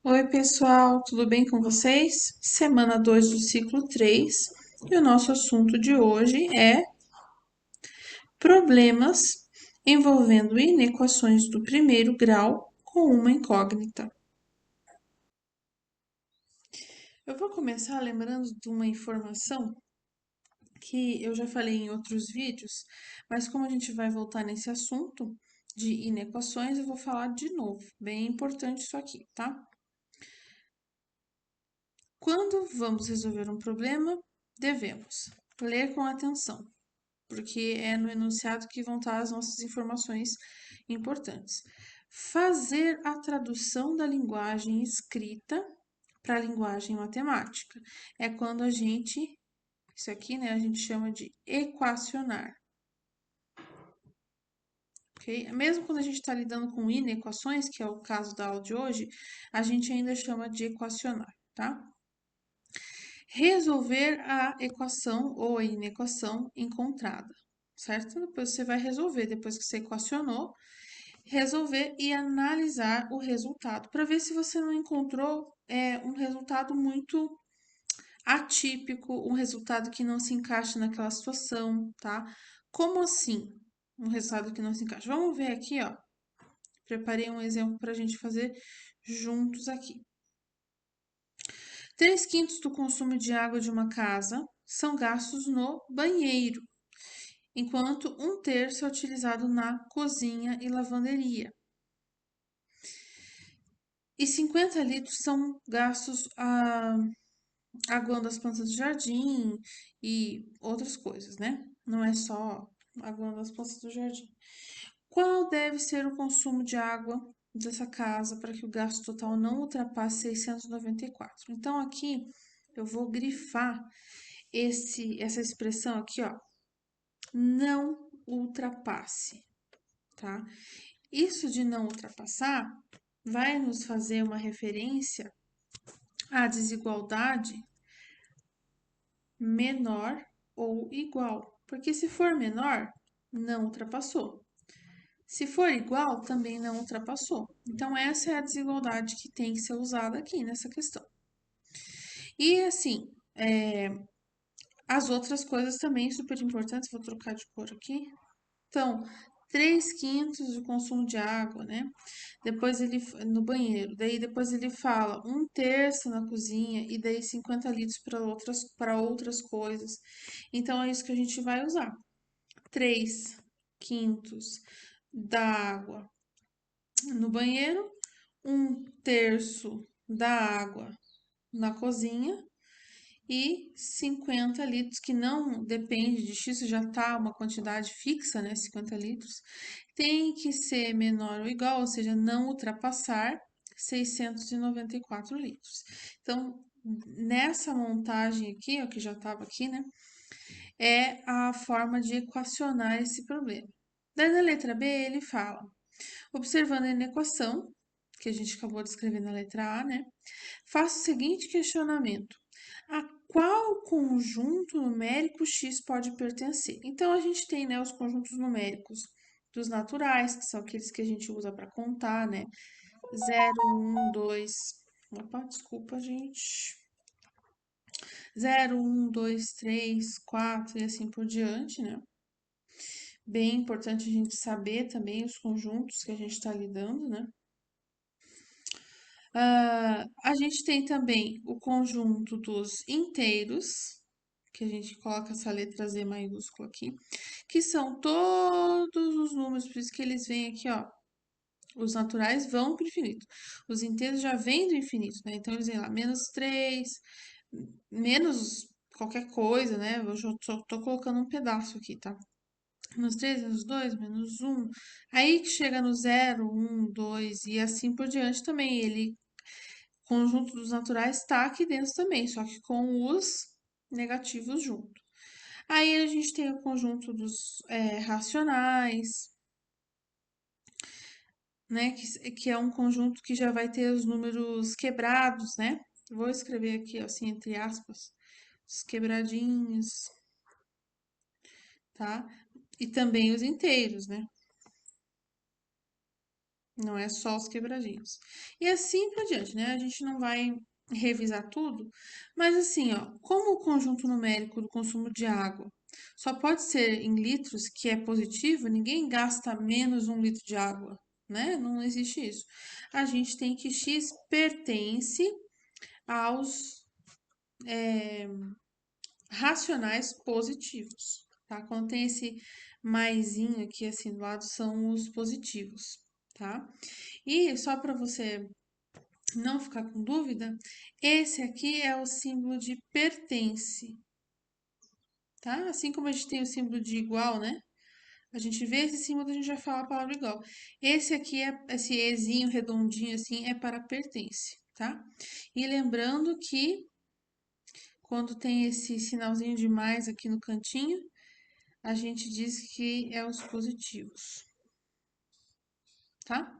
Oi, pessoal, tudo bem com vocês? Semana 2 do ciclo 3 e o nosso assunto de hoje é problemas envolvendo inequações do primeiro grau com uma incógnita. Eu vou começar lembrando de uma informação que eu já falei em outros vídeos, mas como a gente vai voltar nesse assunto de inequações, eu vou falar de novo. Bem importante isso aqui, tá? Quando vamos resolver um problema, devemos ler com atenção, porque é no enunciado que vão estar as nossas informações importantes. Fazer a tradução da linguagem escrita para a linguagem matemática. É quando a gente, isso aqui, né, a gente chama de equacionar, ok? Mesmo quando a gente está lidando com inequações, que é o caso da aula de hoje, a gente ainda chama de equacionar, tá? Resolver a equação ou a inequação encontrada, certo? Depois você vai resolver, depois que você equacionou, resolver e analisar o resultado para ver se você não encontrou um resultado muito atípico, um resultado que não se encaixa naquela situação, tá? Como assim? Um resultado que não se encaixa. Vamos ver aqui, ó. Preparei um exemplo para a gente fazer juntos aqui. 3/5 do consumo de água de uma casa são gastos no banheiro, enquanto 1/3 é utilizado na cozinha e lavanderia. E 50 litros são gastos aguando as plantas do jardim e outras coisas, né? Não é só aguando as plantas do jardim. Qual deve ser o consumo de água dessa casa para que o gasto total não ultrapasse 694? Então, aqui eu vou grifar essa expressão aqui, ó, não ultrapasse, tá? Isso de não ultrapassar vai nos fazer uma referência à desigualdade menor ou igual, porque se for menor, não ultrapassou. Se for igual, também não ultrapassou. Então, essa é a desigualdade que tem que ser usada aqui nessa questão. E assim, as outras coisas também super importantes, vou trocar de cor aqui. Então, 3/5 do consumo de água, né? Depois ele, no banheiro, daí depois ele fala 1/3 na cozinha e daí 50 litros para outras coisas. Então, é isso que a gente vai usar. 3/5 da água no banheiro, 1/3 da água na cozinha e 50 litros, que não depende de X, já tá uma quantidade fixa, né? 50 litros, tem que ser menor ou igual, ou seja, não ultrapassar 694 litros. Então, nessa montagem aqui, ó, que já estava aqui, né? É a forma de equacionar esse problema. Daí na letra B ele fala, observando a inequação, que a gente acabou de escrever na letra A, né? Faça o seguinte questionamento: a qual conjunto numérico X pode pertencer? Então, a gente tem, né, os conjuntos numéricos dos naturais, que são aqueles que a gente usa para contar, né? 0, 1, 2. Opa, desculpa, gente. 0, 1, 2, 3, 4 e assim por diante, né? Bem importante a gente saber também os conjuntos que a gente está lidando, né? A gente tem também o conjunto dos inteiros, que a gente coloca essa letra Z maiúscula aqui, que são todos os números, por isso que eles vêm aqui, ó. Os naturais vão para o infinito. Os inteiros já vêm do infinito, né? Então eles vêm lá, -3, menos qualquer coisa, né? Eu já tô colocando um pedaço aqui, tá? -3, -2, -1. Aí que chega no 0, 1, 2 e assim por diante também. Ele conjunto dos naturais está aqui dentro também, só que com os negativos junto. Aí a gente tem o conjunto dos racionais, né? Que é um conjunto que já vai ter os números quebrados, né? Vou escrever aqui, assim, entre aspas, os quebradinhos, tá? E também os inteiros, né? Não é só os quebradinhos. E assim por diante, né? A gente não vai revisar tudo, mas assim, ó, como o conjunto numérico do consumo de água só pode ser em litros, que é positivo, ninguém gasta menos 1 litro de água, né? Não existe isso. A gente tem que X pertence aos racionais positivos, tá? Quando tem esse maisinho aqui assim do lado, são os positivos, tá? E só para você não ficar com dúvida, esse aqui é o símbolo de pertence, tá? Assim como a gente tem o símbolo de igual, né? A gente vê esse símbolo, a gente já fala a palavra igual. Esse aqui, esse ezinho redondinho assim, é para pertence, tá? E lembrando que quando tem esse sinalzinho de mais aqui no cantinho, a gente diz que é os positivos, tá?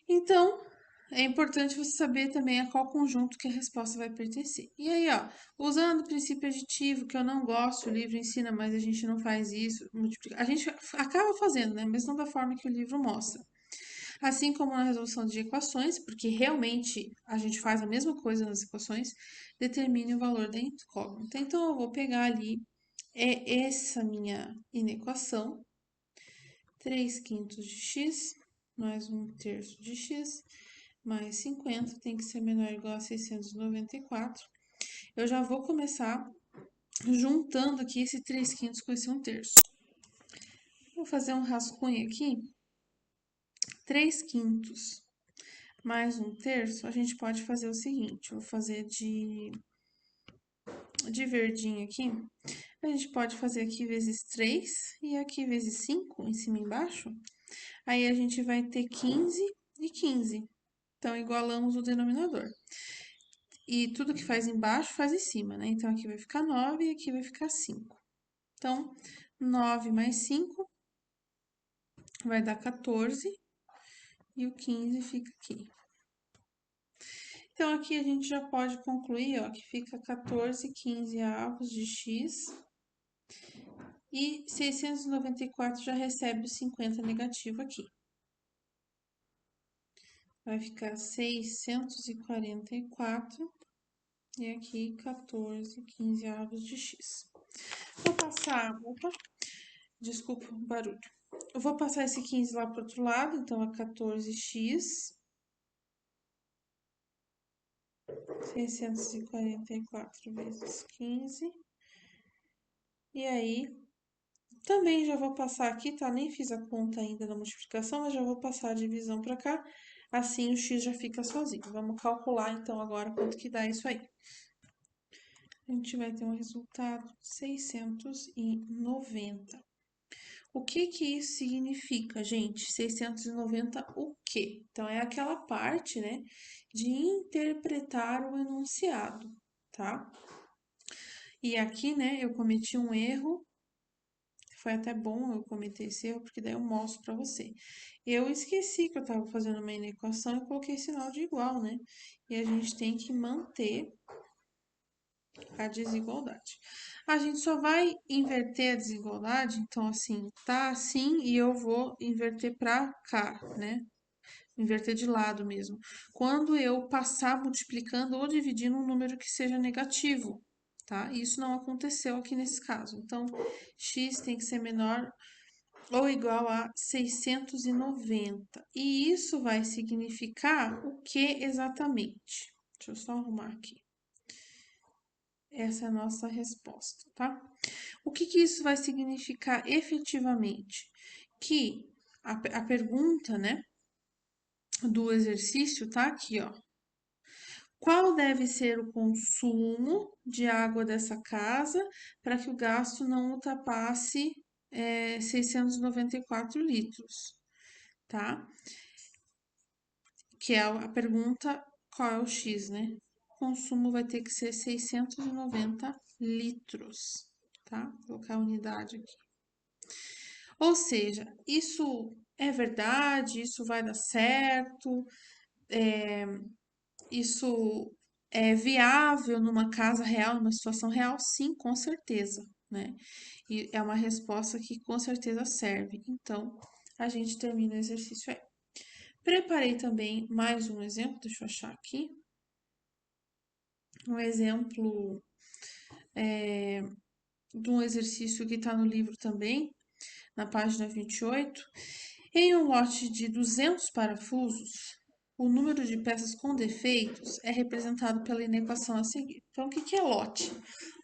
Então, é importante você saber também a qual conjunto que a resposta vai pertencer. E aí, ó, usando o princípio aditivo, que eu não gosto, o livro ensina, mas a gente não faz isso, a gente acaba fazendo, né? Mas não da forma que o livro mostra. Assim como na resolução de equações, porque realmente a gente faz a mesma coisa nas equações, determine o valor da incógnita. Então, eu vou pegar ali essa minha inequação, 3/5 de x mais 1/3 de x mais 50 tem que ser menor ou igual a 694. Eu já vou começar juntando aqui esse 3/5 com esse 1/3. Vou fazer um rascunho aqui. 3/5 mais 1/3, a gente pode fazer o seguinte, vou fazer de verdinho aqui. A gente pode fazer aqui vezes 3 e aqui vezes 5, em cima e embaixo. Aí a gente vai ter 15 e 15. Então, igualamos o denominador. E tudo que faz embaixo faz em cima, né? Então, aqui vai ficar 9 e aqui vai ficar 5. Então, 9 mais 5 vai dar 14 e o 15 fica aqui. Então, aqui a gente já pode concluir, ó, que fica 14/15 avos de x e 694 já recebe o 50 negativo aqui. Vai ficar 644 e aqui 14/15 avos de x. Vou passar, opa, desculpa o barulho. Eu vou passar esse 15 lá pro outro lado, então é 14x 644 vezes 15. E aí, também já vou passar aqui, tá? Nem fiz a conta ainda na multiplicação, mas já vou passar a divisão para cá. Assim o x já fica sozinho. Vamos calcular então agora quanto que dá isso aí. A gente vai ter um resultado de 690. O que que isso significa, gente? 690 o quê? Então, é aquela parte, né, de interpretar o enunciado, tá? E aqui, né, eu cometi um erro. Foi até bom eu cometer esse erro, porque daí eu mostro pra você. Eu esqueci que eu tava fazendo uma inequação e coloquei sinal de igual, né? E a gente tem que manter a desigualdade. A gente só vai inverter a desigualdade, então assim, tá assim e eu vou inverter pra cá, né? Inverter de lado mesmo. Quando eu passar multiplicando ou dividindo um número que seja negativo, tá? Isso não aconteceu aqui nesse caso. Então, x tem que ser menor ou igual a 690. E isso vai significar o que exatamente? Deixa eu só arrumar aqui. Essa é a nossa resposta, tá? O que que isso vai significar efetivamente? Que a pergunta, né, do exercício tá aqui, ó. Qual deve ser o consumo de água dessa casa para que o gasto não ultrapasse 694 litros, tá? Que é a pergunta, qual é o X, né? O consumo vai ter que ser 690 litros, tá? Vou colocar a unidade aqui. Ou seja, isso é verdade, isso vai dar certo, isso é viável numa casa real, numa situação real? Sim, com certeza, né? E é uma resposta que com certeza serve. Então, a gente termina o exercício aí. Preparei também mais um exemplo, deixa eu achar aqui. Um exemplo de um exercício que está no livro também, na página 28. Em um lote de 200 parafusos, o número de peças com defeitos é representado pela inequação a seguir. Então, o que é lote?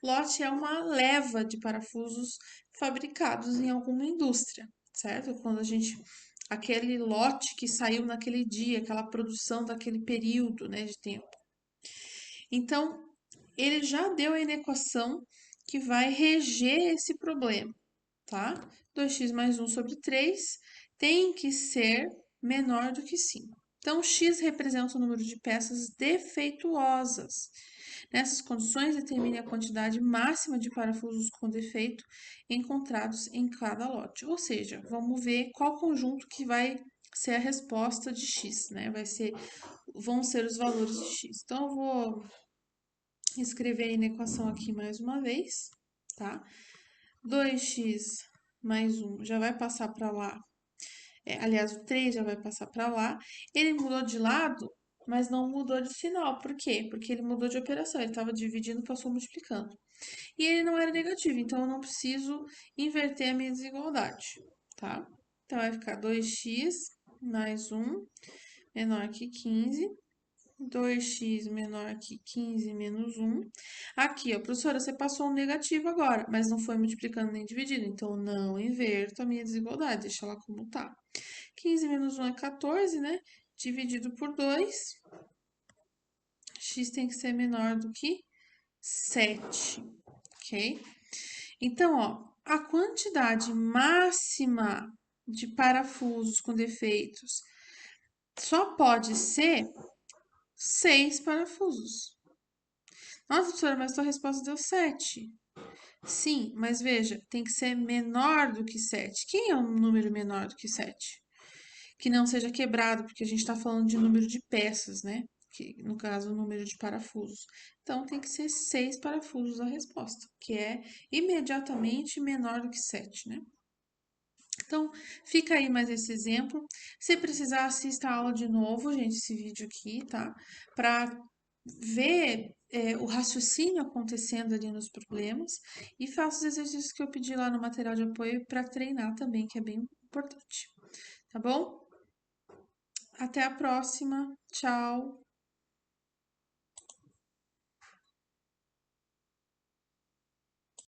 Lote é uma leva de parafusos fabricados em alguma indústria, certo? Quando a gente aquele lote que saiu naquele dia, aquela produção daquele período, né, de tempo. Então, ele já deu a inequação que vai reger esse problema, tá? 2x mais 1 sobre 3 tem que ser menor do que 5. Então, x representa o número de peças defeituosas. Nessas condições, determine a quantidade máxima de parafusos com defeito encontrados em cada lote. Ou seja, vamos ver qual conjunto que vai ser a resposta de x, né? Vão ser os valores de x. Então, eu vou escrever a equação aqui mais uma vez, tá? 2x mais 1 já vai passar para lá. Aliás, o 3 já vai passar para lá. Ele mudou de lado, mas não mudou de sinal. Por quê? Porque ele mudou de operação. Ele estava dividindo, passou multiplicando. E ele não era negativo, então eu não preciso inverter a minha desigualdade, tá? Então vai ficar 2x mais 1 menor que 15. 2x menor que 15 menos 1. Aqui, ó, professora, você passou um negativo agora, mas não foi multiplicando nem dividindo, então não inverto a minha desigualdade, deixa ela como tá. 15 menos 1 é 14, né? Dividido por 2, x tem que ser menor do que 7, ok? Então, ó, a quantidade máxima de parafusos com defeitos só pode ser 6 parafusos. Nossa, professora, mas sua resposta deu 7. Sim, mas veja, tem que ser menor do que 7. Quem é um número menor do que 7? Que não seja quebrado, porque a gente está falando de número de peças, né? Que, no caso, o número de parafusos. Então, tem que ser 6 parafusos a resposta, que é imediatamente menor do que 7, né? Então, fica aí mais esse exemplo. Se precisar, assista a aula de novo, gente, esse vídeo aqui, tá? Para ver o raciocínio acontecendo ali nos problemas e faça os exercícios que eu pedi lá no material de apoio para treinar também, que é bem importante. Tá bom? Até a próxima. Tchau.